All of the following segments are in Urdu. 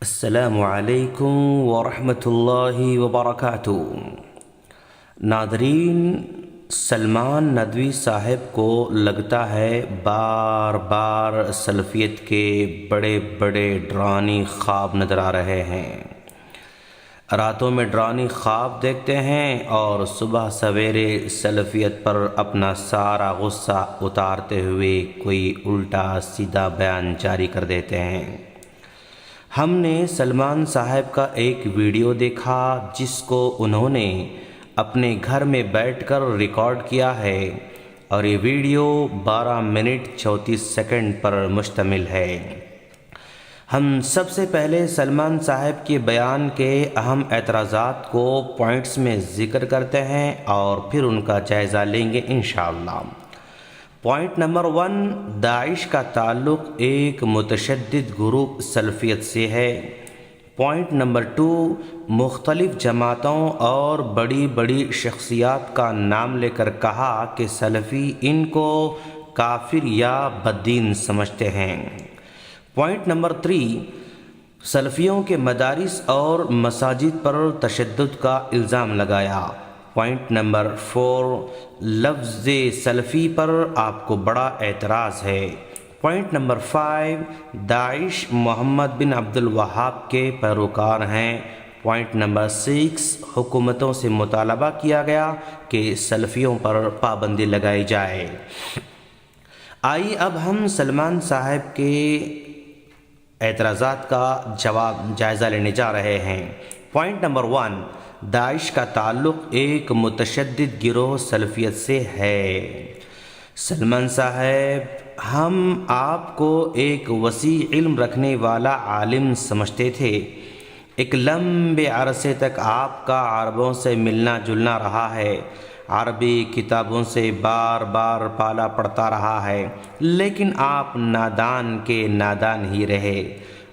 السلام علیکم ورحمۃ اللہ وبرکاتہ۔ ناظرین، سلمان ندوی صاحب کو لگتا ہے بار بار سلفیت کے بڑے بڑے ڈرانی خواب نظر آ رہے ہیں۔ راتوں میں ڈرانی خواب دیکھتے ہیں اور صبح سویرے سلفیت پر اپنا سارا غصہ اتارتے ہوئے کوئی الٹا سیدھا بیان جاری کر دیتے ہیں۔ ہم نے سلمان صاحب کا ایک ویڈیو دیکھا جس کو انہوں نے اپنے گھر میں بیٹھ کر ریکارڈ کیا ہے، اور یہ ویڈیو 12 منٹ 34 سیکنڈ پر مشتمل ہے۔ ہم سب سے پہلے سلمان صاحب کے بیان کے اہم اعتراضات کو پوائنٹس میں ذکر کرتے ہیں اور پھر ان کا جائزہ لیں گے انشاءاللہ۔ پوائنٹ نمبر 1، داعش کا تعلق ایک متشدد گروپ سلفیت سے ہے۔ پوائنٹ نمبر 2، مختلف جماعتوں اور بڑی بڑی شخصیات کا نام لے کر کہا کہ سلفی ان کو کافر یا بددین سمجھتے ہیں۔ پوائنٹ نمبر 3، سلفیوں کے مدارس اور مساجد پر تشدد کا الزام لگایا۔ پوائنٹ نمبر 4، لفظ سلفی پر آپ کو بڑا اعتراض ہے۔ پوائنٹ نمبر 5، داعش محمد بن عبد الوہاب کے پیروکار ہیں۔ پوائنٹ نمبر 6، حکومتوں سے مطالبہ کیا گیا کہ سلفیوں پر پابندی لگائی جائے۔ آئیے اب ہم سلمان صاحب کے اعتراضات کا جائزہ لینے جا رہے ہیں۔ پوائنٹ نمبر 1، داعش کا تعلق ایک متشدد گروہ سلفیت سے ہے۔ سلمان صاحب، ہم آپ کو ایک وسیع علم رکھنے والا عالم سمجھتے تھے۔ ایک لمبے عرصے تک آپ کا عربوں سے ملنا جلنا رہا ہے، عربی کتابوں سے بار بار پالا پڑتا رہا ہے، لیکن آپ نادان کے نادان ہی رہے۔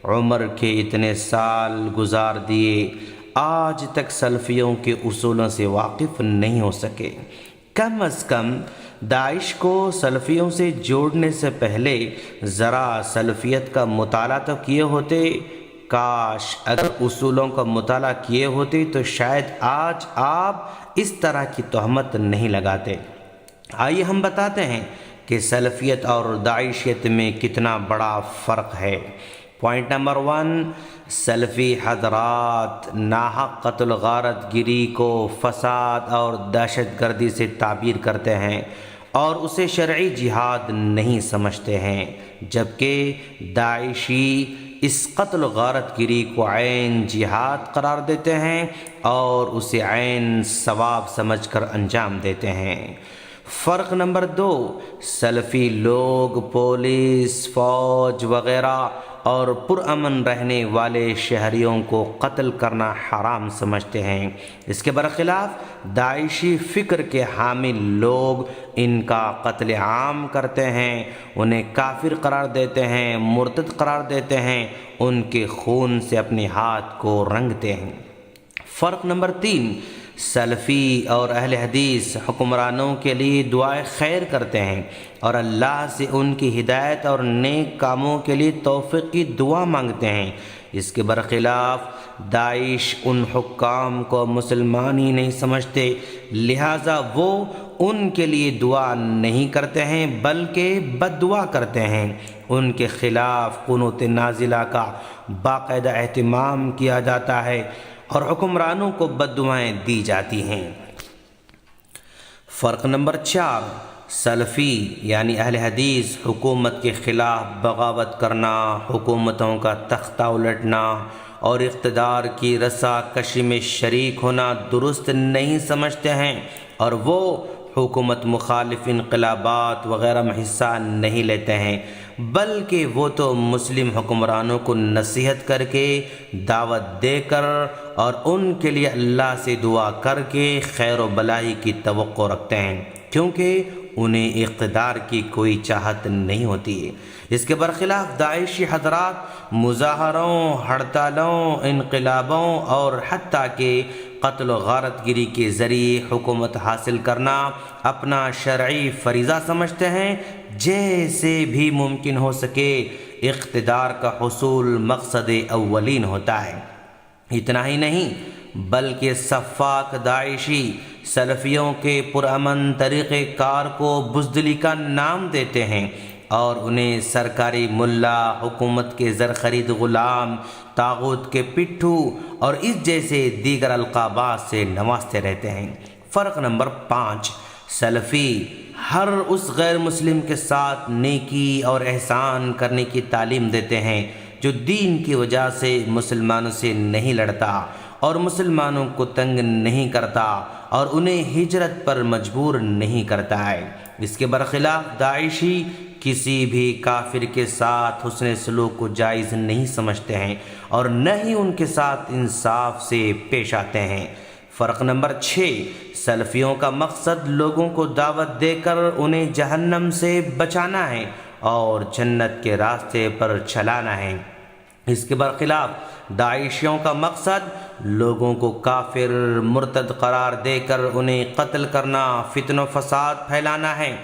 عمر کے اتنے سال گزار دیے، آج تک سلفیوں کے اصولوں سے واقف نہیں ہو سکے۔ کم از کم داعش کو سلفیوں سے جوڑنے سے پہلے ذرا سلفیت کا مطالعہ تو کیے ہوتے۔ کاش اگر اصولوں کا مطالعہ کیے ہوتے تو شاید آج آپ اس طرح کی تہمت نہیں لگاتے۔ آئیے ہم بتاتے ہیں کہ سلفیت اور داعشیت میں کتنا بڑا فرق ہے۔ پوائنٹ نمبر 1، سلفی حضرات ناحق قتل غارت گری کو فساد اور دہشت گردی سے تعبیر کرتے ہیں اور اسے شرعی جہاد نہیں سمجھتے ہیں، جبکہ داعشی اس قتل غارت گری کو عین جہاد قرار دیتے ہیں اور اسے عین ثواب سمجھ کر انجام دیتے ہیں۔ فرق نمبر 2، سلفی لوگ پولیس، فوج وغیرہ اور پرامن رہنے والے شہریوں کو قتل کرنا حرام سمجھتے ہیں۔ اس کے برخلاف داعشی فکر کے حامل لوگ ان کا قتل عام کرتے ہیں، انہیں کافر قرار دیتے ہیں، مرتد قرار دیتے ہیں، ان کے خون سے اپنے ہاتھ کو رنگتے ہیں۔ فرق نمبر 3، سلفی اور اہل حدیث حکمرانوں کے لیے دعائے خیر کرتے ہیں اور اللہ سے ان کی ہدایت اور نیک کاموں کے لیے توفیق کی دعا مانگتے ہیں۔ اس کے برخلاف داعش ان حکام کو مسلمان ہی نہیں سمجھتے، لہٰذا وہ ان کے لیے دعا نہیں کرتے ہیں بلکہ بد دعا کرتے ہیں۔ ان کے خلاف قنوت نازلہ کا باقاعدہ اہتمام کیا جاتا ہے اور حکمرانوں کو بد دعائیں دی جاتی ہیں۔ فرق نمبر 4، سلفی یعنی اہل حدیث حکومت کے خلاف بغاوت کرنا، حکومتوں کا تختہ الٹنا اور اقتدار کی رسا کشی میں شریک ہونا درست نہیں سمجھتے ہیں، اور وہ حکومت مخالف انقلابات وغیرہ میں حصہ نہیں لیتے ہیں، بلکہ وہ تو مسلم حکمرانوں کو نصیحت کر کے، دعوت دے کر اور ان کے لیے اللہ سے دعا کر کے خیر و بلائی کی توقع رکھتے ہیں، کیونکہ انہیں اقتدار کی کوئی چاہت نہیں ہوتی ہے۔ اس کے برخلاف داعشی حضرات مظاہروں، ہڑتالوں، انقلابوں اور حتیٰ کہ قتل و غارت گری کے ذریعے حکومت حاصل کرنا اپنا شرعی فریضہ سمجھتے ہیں۔ جیسے بھی ممکن ہو سکے اقتدار کا حصول مقصد اولین ہوتا ہے۔ اتنا ہی نہیں بلکہ سفاک داعشی سلفیوں کے پرامن طریقہ کار کو بزدلی کا نام دیتے ہیں اور انہیں سرکاری ملا، حکومت کے زرخرید غلام، طاغوت کے پٹھو اور اس جیسے دیگر القابات سے نوازتے رہتے ہیں۔ فرق نمبر 5، سلفی ہر اس غیر مسلم کے ساتھ نیکی اور احسان کرنے کی تعلیم دیتے ہیں جو دین کی وجہ سے مسلمانوں سے نہیں لڑتا اور مسلمانوں کو تنگ نہیں کرتا اور انہیں ہجرت پر مجبور نہیں کرتا ہے۔ اس کے برخلاف داعشی کسی بھی کافر کے ساتھ حسن سلوک کو جائز نہیں سمجھتے ہیں اور نہ ہی ان کے ساتھ انصاف سے پیش آتے ہیں۔ فرق نمبر 6، سلفیوں کا مقصد لوگوں کو دعوت دے کر انہیں جہنم سے بچانا ہے اور جنت کے راستے پر چلانا ہے۔ اس کے برخلاف داعشیوں کا مقصد لوگوں کو کافر مرتد قرار دے کر انہیں قتل کرنا، فتن و فساد پھیلانا ہے۔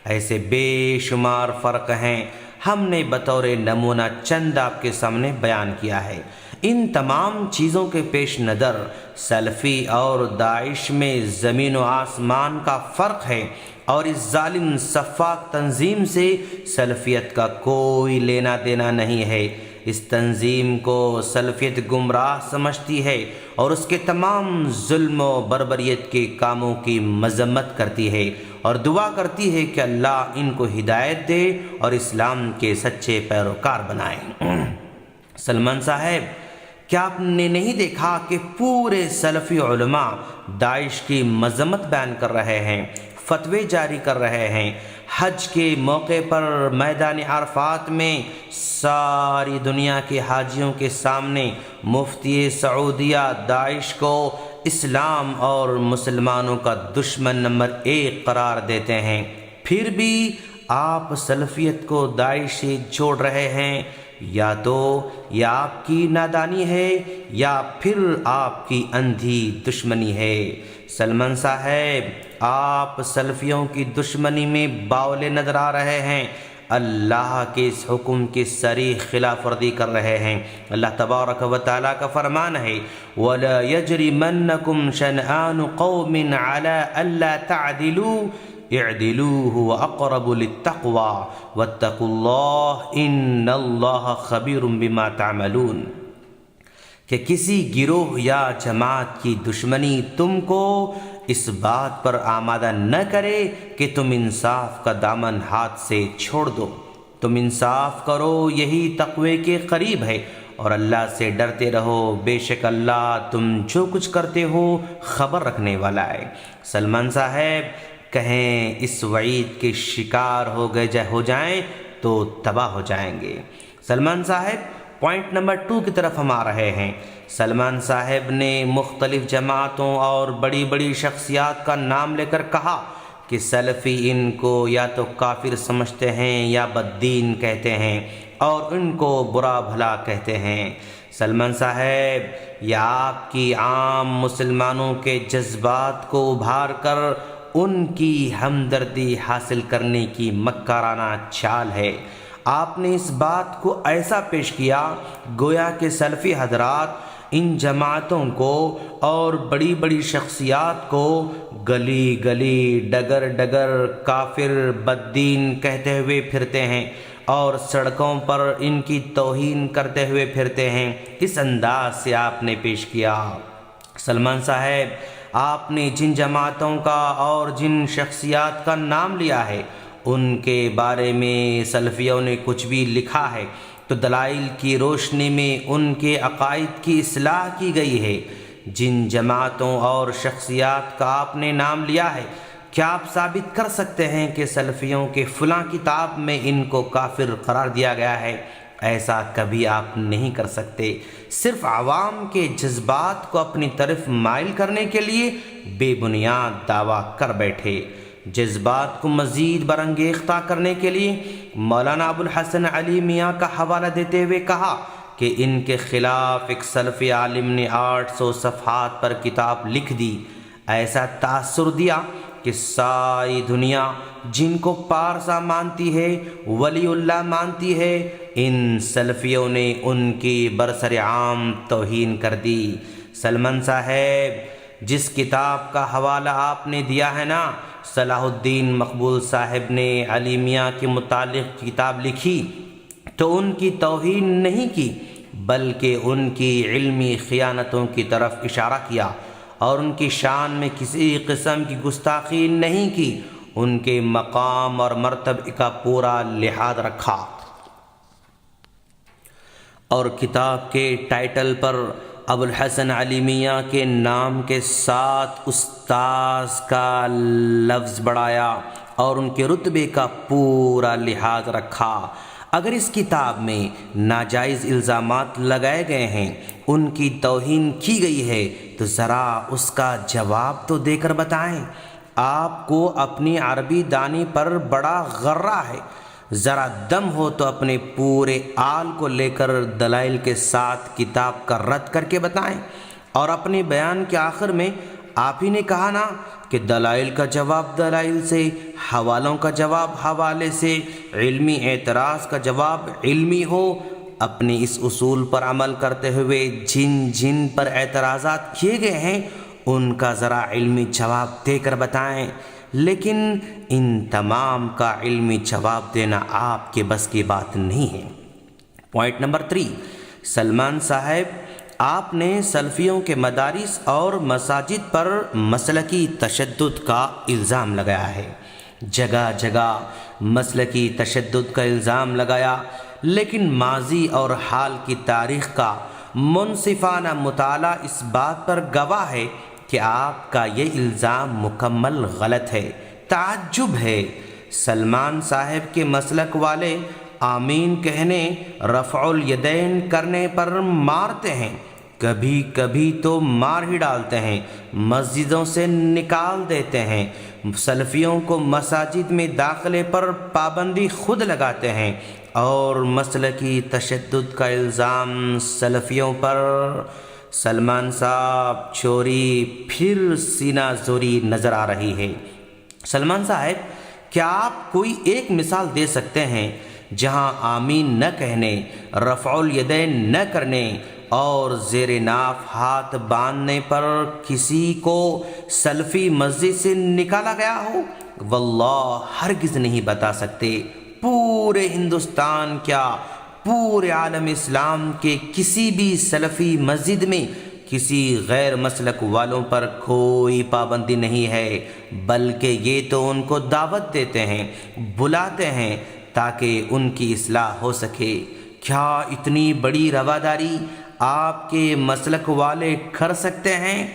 ایسے بے شمار فرق ہیں، ہم نے بطور نمونہ چند آپ کے سامنے بیان کیا ہے۔ ان تمام چیزوں کے پیش نظر سلفی اور داعش میں زمین و آسمان کا فرق ہے اور اس ظالم سفاک تنظیم سے سلفیت کا کوئی لینا دینا نہیں ہے۔ اس تنظیم کو سلفیت گمراہ سمجھتی ہے اور اس کے تمام ظلم و بربریت کے کاموں کی مذمت کرتی ہے اور دعا کرتی ہے کہ اللہ ان کو ہدایت دے اور اسلام کے سچے پیروکار بنائے۔ سلمان صاحب، کیا آپ نے نہیں دیکھا کہ پورے سلفی علماء داعش کی مذمت بیان کر رہے ہیں، فتوے جاری کر رہے ہیں؟ حج کے موقع پر میدان عرفات میں ساری دنیا کے حاجیوں کے سامنے مفتی سعودیہ داعش کو اسلام اور مسلمانوں کا دشمن نمبر 1 قرار دیتے ہیں، پھر بھی آپ سلفیت کو داعش سے جوڑ رہے ہیں۔ یا تو یہ آپ کی نادانی ہے یا پھر آپ کی اندھی دشمنی ہے۔ سلمان صاحب، آپ سلفیوں کی دشمنی میں باولے نظر آ رہے ہیں، اللہ کے اس حکم کی صریح خلاف ورزی کر رہے ہیں۔ اللہ تبارک و تعالیٰ کا فرمان ہے وَلَا يَجْرِمَنَّكُمْ شَنْآنُ قَوْمٍ عَلَىٰ أَلَّا تَعْدِلُوا اعدلوا هو اقرب للتقوى واتقوا اللہ ان اللہ خبیر بما تعملون، کہ کسی گروہ یا جماعت کی دشمنی تم کو اس بات پر آمادہ نہ کرے کہ تم انصاف کا دامن ہاتھ سے چھوڑ دو۔ تم انصاف کرو، یہی تقوی کے قریب ہے، اور اللہ سے ڈرتے رہو، بے شک اللہ تم جو کچھ کرتے ہو خبر رکھنے والا ہے۔ سلمان صاحب، کہیں اس وعید کے شکار ہو جائیں تو تباہ ہو جائیں گے۔ سلمان صاحب، پوائنٹ نمبر 2 کی طرف ہم آ رہے ہیں۔ سلمان صاحب نے مختلف جماعتوں اور بڑی بڑی شخصیات کا نام لے کر کہا کہ سلفی ان کو یا تو کافر سمجھتے ہیں یا بددین کہتے ہیں اور ان کو برا بھلا کہتے ہیں۔ سلمان صاحب، یہ آپ کی عام مسلمانوں کے جذبات کو ابھار کر ان کی ہمدردی حاصل کرنے کی مکارانہ چال ہے۔ آپ نے اس بات کو ایسا پیش کیا گویا کہ سلفی حضرات ان جماعتوں کو اور بڑی بڑی شخصیات کو گلی گلی ڈگر ڈگر کافر بددین کہتے ہوئے پھرتے ہیں اور سڑکوں پر ان کی توہین کرتے ہوئے پھرتے ہیں۔ اس انداز سے آپ نے پیش کیا۔ سلمان صاحب، آپ نے جن جماعتوں کا اور جن شخصیات کا نام لیا ہے ان کے بارے میں سلفیوں نے کچھ بھی لکھا ہے تو دلائل کی روشنی میں ان کے عقائد کی اصلاح کی گئی ہے۔ جن جماعتوں اور شخصیات کا آپ نے نام لیا ہے، کیا آپ ثابت کر سکتے ہیں کہ سلفیوں کے فلاں کتاب میں ان کو کافر قرار دیا گیا ہے؟ ایسا کبھی آپ نہیں کر سکتے۔ صرف عوام کے جذبات کو اپنی طرف مائل کرنے کے لیے بے بنیاد دعویٰ کر بیٹھے۔ جذبات کو مزید برانگیختہ کرنے کے لیے مولانا ابو الحسن علی میاں کا حوالہ دیتے ہوئے کہا کہ ان کے خلاف ایک سلفی عالم نے 800 صفحات پر کتاب لکھ دی۔ ایسا تاثر دیا کہ ساری دنیا جن کو پارسا مانتی ہے، ولی اللہ مانتی ہے، ان سلفیوں نے ان کی برسر عام توہین کر دی۔ سلمان صاحب، جس کتاب کا حوالہ آپ نے دیا ہے نا، صلاح الدین مقبول صاحب نے علی میاں کے متعلق کتاب لکھی تو ان کی توہین نہیں کی، بلکہ ان کی علمی خیانتوں کی طرف اشارہ کیا اور ان کی شان میں کسی قسم کی گستاخی نہیں کی، ان کے مقام اور مرتبے کا پورا لحاظ رکھا، اور کتاب کے ٹائٹل پر ابو الحسن علی میاں کے نام کے ساتھ استاذ کا لفظ بڑھایا اور ان کے رتبے کا پورا لحاظ رکھا۔ اگر اس کتاب میں ناجائز الزامات لگائے گئے ہیں، ان کی توہین کی گئی ہے، تو ذرا اس کا جواب تو دے کر بتائیں۔ آپ کو اپنی عربی دانی پر بڑا غرہ ہے، ذرا دم ہو تو اپنے پورے آل کو لے کر دلائل کے ساتھ کتاب کا رد کر کے بتائیں۔ اور اپنے بیان کے آخر میں آپ ہی نے کہا نا کہ دلائل کا جواب دلائل سے، حوالوں کا جواب حوالے سے، علمی اعتراض کا جواب علمی ہو۔ اپنے اس اصول پر عمل کرتے ہوئے جن جن پر اعتراضات کیے گئے ہیں ان کا ذرا علمی جواب دے کر بتائیں، لیکن ان تمام کا علمی جواب دینا آپ کے بس کی بات نہیں ہے۔ پوائنٹ نمبر 3، سلمان صاحب، آپ نے سلفیوں کے مدارس اور مساجد پر مسلکی تشدد کا الزام لگایا ہے، جگہ جگہ مسلکی تشدد کا الزام لگایا، لیکن ماضی اور حال کی تاریخ کا منصفانہ مطالعہ اس بات پر گواہ ہے کہ آپ کا یہ الزام مکمل غلط ہے۔ تعجب ہے، سلمان صاحب کے مسلک والے آمین کہنے، رفع الیدین کرنے پر مارتے ہیں، کبھی کبھی تو مار ہی ڈالتے ہیں، مسجدوں سے نکال دیتے ہیں، سلفیوں کو مساجد میں داخلے پر پابندی خود لگاتے ہیں، اور مسلکی تشدد کا الزام سلفیوں پر۔ سلمان صاحب چوری پھر سینہ زوری نظر آ رہی ہے۔ سلمان صاحب، کیا آپ کوئی ایک مثال دے سکتے ہیں جہاں آمین نہ کہنے، رفع الیدین نہ کرنے اور زیر ناف ہاتھ باندھنے پر کسی کو سلفی مسجد سے نکالا گیا ہو؟ واللہ ہرگز نہیں بتا سکتے۔ پورے ہندوستان کیا پورے عالم اسلام کے کسی بھی سلفی مسجد میں کسی غیر مسلک والوں پر کوئی پابندی نہیں ہے، بلکہ یہ تو ان کو دعوت دیتے ہیں، بلاتے ہیں تاکہ ان کی اصلاح ہو سکے۔ کیا اتنی بڑی رواداری آپ کے مسلک والے کر سکتے ہیں؟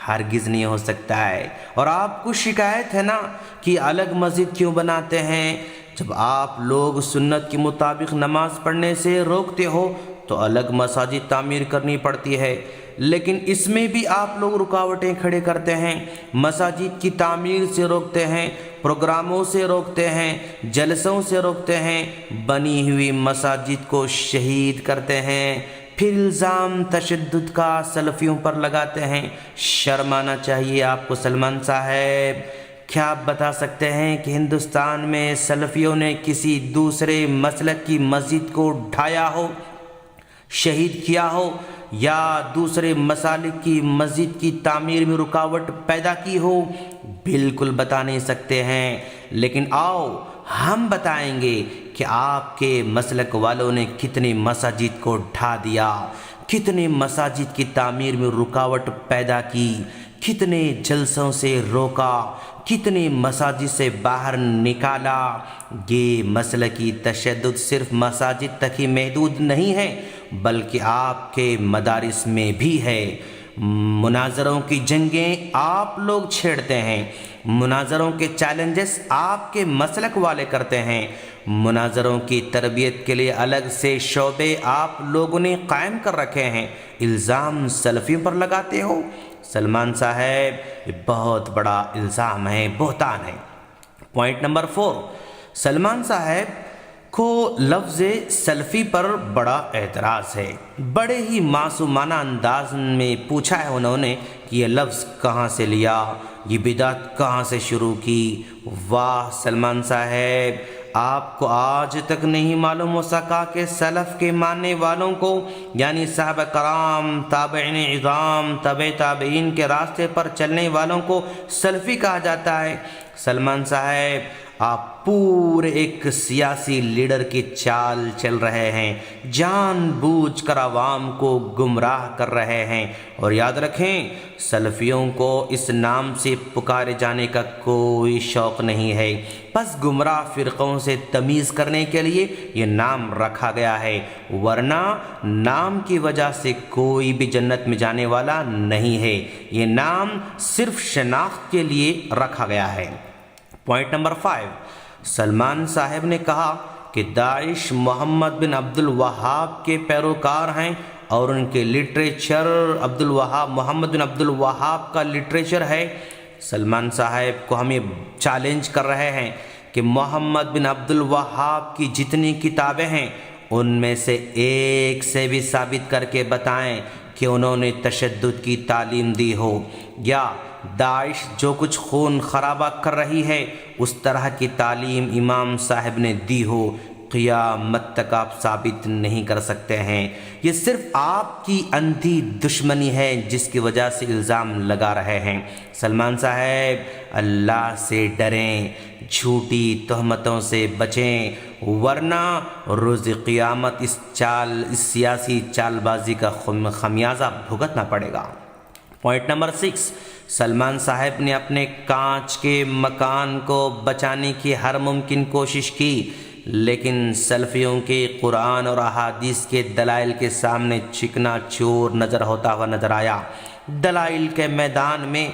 ہرگز نہیں ہو سکتا ہے۔ اور آپ کو شکایت ہے نا کہ الگ مسجد کیوں بناتے ہیں؟ جب آپ لوگ سنت کے مطابق نماز پڑھنے سے روکتے ہو تو الگ مساجد تعمیر کرنی پڑتی ہے، لیکن اس میں بھی آپ لوگ رکاوٹیں کھڑے کرتے ہیں، مساجد کی تعمیر سے روکتے ہیں، پروگراموں سے روکتے ہیں، جلسوں سے روکتے ہیں، بنی ہوئی مساجد کو شہید کرتے ہیں، پھر الزام تشدد کا سلفیوں پر لگاتے ہیں۔ شرم آنا چاہیے آپ کو سلمان صاحب۔ کیا آپ بتا سکتے ہیں کہ ہندوستان میں سلفیوں نے کسی دوسرے مسلک کی مسجد کو ڈھایا ہو، شہید کیا ہو، یا دوسرے مسالک کی مسجد کی تعمیر میں رکاوٹ پیدا کی ہو؟ بالکل بتا نہیں سکتے ہیں، لیکن آؤ ہم بتائیں گے کہ آپ کے مسلک والوں نے کتنے مساجد کو ڈھا دیا، کتنے مساجد کی تعمیر میں رکاوٹ پیدا کی، کتنے جلسوں سے روکا، کتنے مساجد سے باہر نکالا۔ یہ مسلکی تشدد صرف مساجد تک ہی محدود نہیں ہے، بلکہ آپ کے مدارس میں بھی ہے۔ مناظروں کی جنگیں آپ لوگ چھیڑتے ہیں، مناظروں کے چیلنجز آپ کے مسلک والے کرتے ہیں، مناظروں کی تربیت کے لیے الگ سے شعبے آپ لوگوں نے قائم کر رکھے ہیں، الزام سلفیوں پر لگاتے ہو۔ سلمان صاحب، یہ بہت بڑا الزام ہے، بہتان ہے۔ پوائنٹ نمبر 4، سلمان صاحب کو لفظ سلفی پر بڑا اعتراض ہے۔ بڑے ہی معصومانہ انداز میں پوچھا ہے انہوں نے کہ یہ لفظ کہاں سے لیا، یہ بدعت کہاں سے شروع کی؟ واہ سلمان صاحب، آپ کو آج تک نہیں معلوم ہو سکا کہ سلف کے ماننے والوں کو یعنی صحابہ کرام، تابعین عظام، تبع تابعین کے راستے پر چلنے والوں کو سلفی کہا جاتا ہے؟ سلمان صاحب، آپ پورے ایک سیاسی لیڈر کی چال چل رہے ہیں، جان بوجھ کر عوام کو گمراہ کر رہے ہیں، اور یاد رکھیں سلفیوں کو اس نام سے پکارے جانے کا کوئی شوق نہیں ہے، بس گمراہ فرقوں سے تمیز کرنے کے لیے یہ نام رکھا گیا ہے، ورنہ نام کی وجہ سے کوئی بھی جنت میں جانے والا نہیں ہے، یہ نام صرف شناخت کے لیے رکھا گیا ہے۔ پوائنٹ نمبر 5، سلمان صاحب نے کہا کہ داعش محمد بن عبد الوہاب کے پیروکار ہیں اور ان کے لٹریچر محمد بن عبد الوہاب کا لٹریچر ہے۔ سلمان صاحب کو ہم یہ چیلنج کر رہے ہیں کہ محمد بن عبد الوہاب کی جتنی کتابیں ہیں ان میں سے ایک سے بھی ثابت کر کے بتائیں کہ انہوں نے تشدد کی تعلیم دی ہو، یا داعش جو کچھ خون خرابہ کر رہی ہے اس طرح کی تعلیم امام صاحب نے دی ہو۔ قیامت تک آپ ثابت نہیں کر سکتے ہیں، یہ صرف آپ کی اندھی دشمنی ہے جس کی وجہ سے الزام لگا رہے ہیں۔ سلمان صاحب، اللہ سے ڈریں، جھوٹی تہمتوں سے بچیں، ورنہ روز قیامت اس سیاسی چال بازی کا خمیازہ بھگتنا پڑے گا۔ پوائنٹ نمبر 6، سلمان صاحب نے اپنے کانچ کے مکان کو بچانے کی ہر ممکن کوشش کی، لیکن سلفیوں کے قرآن اور احادیث کے دلائل کے سامنے چکنا چور ہوتا ہوا نظر آیا۔ دلائل کے میدان میں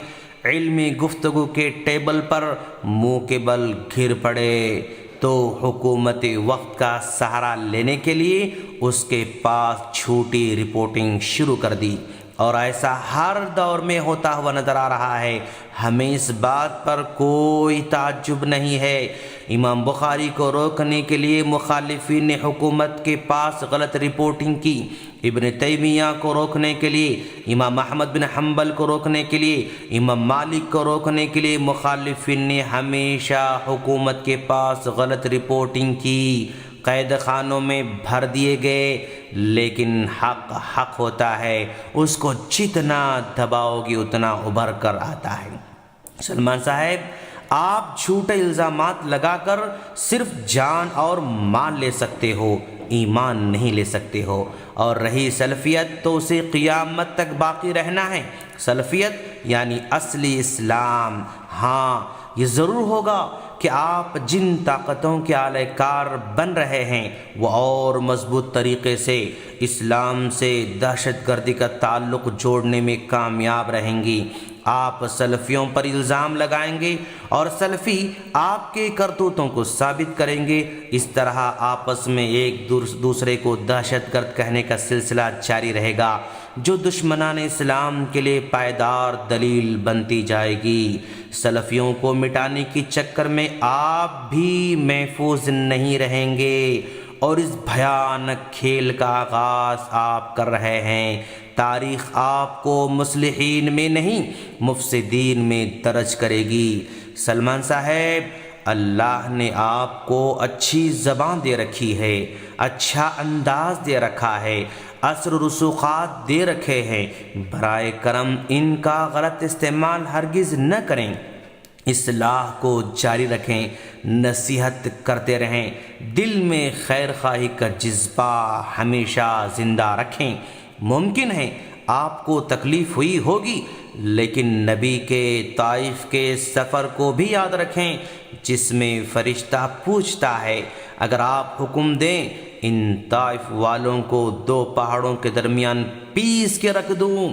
علمی گفتگو کے ٹیبل پر منہ کے بل گر پڑے تو حکومت وقت کا سہارا لینے کے لیے اس کے پاس جھوٹی رپورٹنگ شروع کر دی، اور ایسا ہر دور میں ہوتا ہوا نظر آ رہا ہے۔ ہمیں اس بات پر کوئی تعجب نہیں ہے۔ امام بخاری کو روکنے کے لیے مخالفین نے حکومت کے پاس غلط رپورٹنگ کی، ابن تیمیہ کو روکنے کے لیے، امام احمد بن حنبل کو روکنے کے لیے، امام مالک کو روکنے کے لیے مخالفین نے ہمیشہ حکومت کے پاس غلط رپورٹنگ کی، قید خانوں میں بھر دیے گئے، لیکن حق ہوتا ہے، اس کو جتنا دباؤ گی اتنا ابھر کر آتا ہے۔ سلمان صاحب، آپ جھوٹے الزامات لگا کر صرف جان اور مال لے سکتے ہو، ایمان نہیں لے سکتے ہو، اور رہی سلفیت تو اسے قیامت تک باقی رہنا ہے۔ سلفیت یعنی اصلی اسلام۔ ہاں، یہ ضرور ہوگا کہ آپ جن طاقتوں کے اعلی کار بن رہے ہیں وہ اور مضبوط طریقے سے اسلام سے دہشت گردی کا تعلق جوڑنے میں کامیاب رہیں گی۔ آپ سلفیوں پر الزام لگائیں گے اور سلفی آپ کے کرتوتوں کو ثابت کریں گے، اس طرح آپس میں ایک دوسرے کو دہشت گرد کہنے کا سلسلہ جاری رہے گا، جو دشمنان اسلام کے لیے پائیدار دلیل بنتی جائے گی۔ سلفیوں کو مٹانے کی چکر میں آپ بھی محفوظ نہیں رہیں گے، اور اس بھیانک کھیل کا آغاز آپ کر رہے ہیں۔ تاریخ آپ کو مصلحین میں نہیں مفسدین میں درج کرے گی۔ سلمان صاحب، اللہ نے آپ کو اچھی زبان دے رکھی ہے، اچھا انداز دے رکھا ہے، اثر و رسوخات دے رکھے ہیں، برائے کرم ان کا غلط استعمال ہرگز نہ کریں، اصلاح کو جاری رکھیں، نصیحت کرتے رہیں، دل میں خیر خواہی کا جذبہ ہمیشہ زندہ رکھیں۔ ممکن ہے آپ کو تکلیف ہوئی ہوگی، لیکن نبی کے طائف کے سفر کو بھی یاد رکھیں جس میں فرشتہ پوچھتا ہے، اگر آپ حکم دیں ان طائف والوں کو 2 پہاڑوں کے درمیان پیس کے رکھ دوں،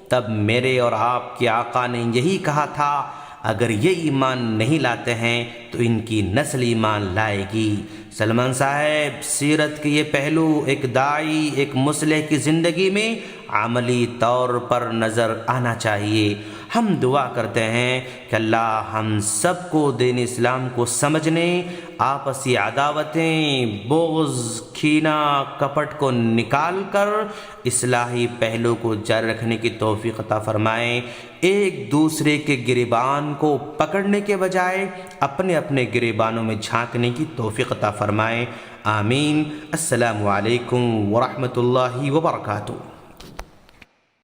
تب میرے اور آپ کے آقا نے یہی کہا تھا، اگر یہ ایمان نہیں لاتے ہیں تو ان کی نسل ایمان لائے گی۔ سلمان صاحب، سیرت کے یہ پہلو ایک داعی، ایک مصلح کی زندگی میں عملی طور پر نظر آنا چاہیے۔ ہم دعا کرتے ہیں کہ اللہ ہم سب کو دین اسلام کو سمجھنے، آپسی عداوتیں، بغض، کینہ، کپٹ کو نکال کر اصلاحی پہلو کو جاری رکھنے کی توفیق عطا فرمائیں، ایک دوسرے کے گریبان کو پکڑنے کے بجائے اپنے اپنے گریبانوں میں جھانکنے کی توفیق عطا فرمائیں، آمین۔ السلام علیکم ورحمۃ اللہ وبرکاتہ۔